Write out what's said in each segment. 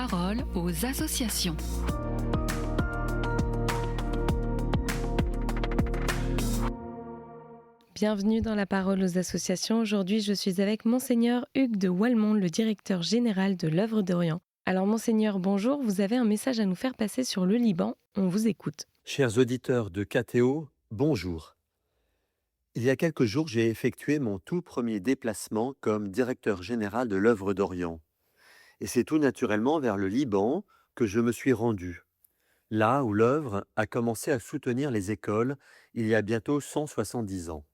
parole aux associations. Bienvenue dans la parole aux associations. Aujourd'hui, je suis avec Monseigneur Hugues de Walmont, le directeur général de l'Œuvre d'Orient. Alors Monseigneur, bonjour, vous avez un message à nous faire passer sur le Liban. On vous écoute. Chers auditeurs de KTO, bonjour. Il y a quelques jours, j'ai effectué mon tout premier déplacement comme directeur général de l'Œuvre d'Orient. Et c'est tout naturellement vers le Liban que je me suis rendu. Là où l'œuvre a commencé à soutenir les écoles il y a bientôt 170 ans.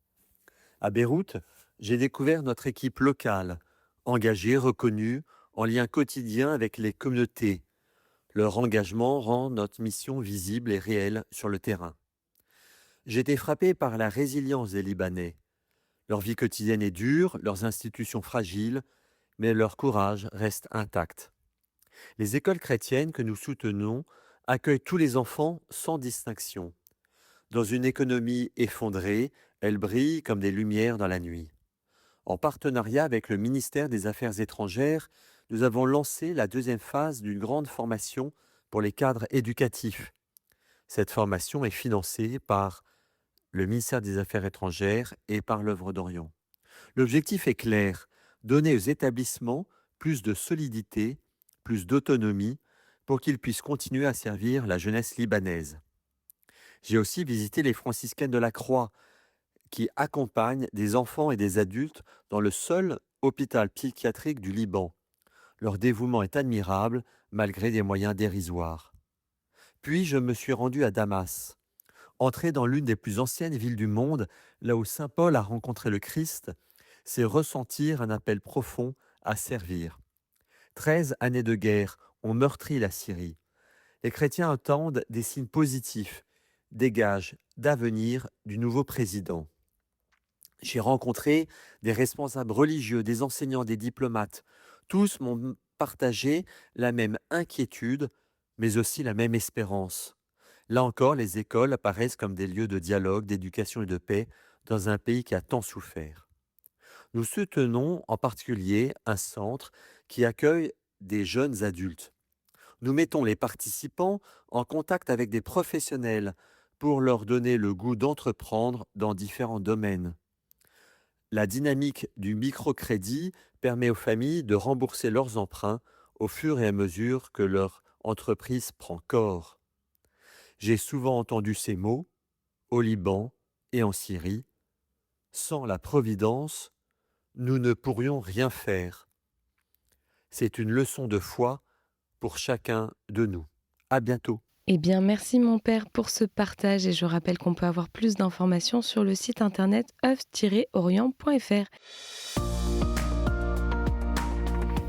À Beyrouth, j'ai découvert notre équipe locale, engagée, reconnue, en lien quotidien avec les communautés. Leur engagement rend notre mission visible et réelle sur le terrain. J'ai été frappé par la résilience des Libanais. Leur vie quotidienne est dure, leurs institutions fragiles, mais leur courage reste intact. Les écoles chrétiennes que nous soutenons accueillent tous les enfants sans distinction. Dans une économie effondrée, elles brillent comme des lumières dans la nuit. En partenariat avec le ministère des Affaires étrangères, nous avons lancé la deuxième phase d'une grande formation pour les cadres éducatifs. Cette formation est financée par le ministère des Affaires étrangères et par l'Œuvre d'Orient. L'objectif est clair, donner aux établissements plus de solidité, plus d'autonomie, pour qu'ils puissent continuer à servir la jeunesse libanaise. J'ai aussi visité les franciscaines de la Croix, qui accompagnent des enfants et des adultes dans le seul hôpital psychiatrique du Liban. Leur dévouement est admirable, malgré des moyens dérisoires. Puis je me suis rendu à Damas. Entrer dans l'une des plus anciennes villes du monde, là où saint Paul a rencontré le Christ, c'est ressentir un appel profond à servir. 13 années de guerre ont meurtri la Syrie. Les chrétiens attendent des signes positifs, des gages d'avenir du nouveau président. J'ai rencontré des responsables religieux, des enseignants, des diplomates. Tous m'ont partagé la même inquiétude, mais aussi la même espérance. Là encore, les écoles apparaissent comme des lieux de dialogue, d'éducation et de paix dans un pays qui a tant souffert. Nous soutenons en particulier un centre qui accueille des jeunes adultes. Nous mettons les participants en contact avec des professionnels pour leur donner le goût d'entreprendre dans différents domaines. La dynamique du microcrédit permet aux familles de rembourser leurs emprunts au fur et à mesure que leur entreprise prend corps. J'ai souvent entendu ces mots, au Liban et en Syrie, « Sans la Providence, nous ne pourrions rien faire ». C'est une leçon de foi pour chacun de nous. À bientôt. Eh bien, merci mon père pour ce partage et je rappelle qu'on peut avoir plus d'informations sur le site internet oeuvre-orient.fr.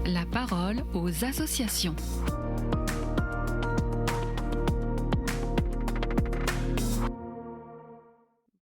La parole aux associations.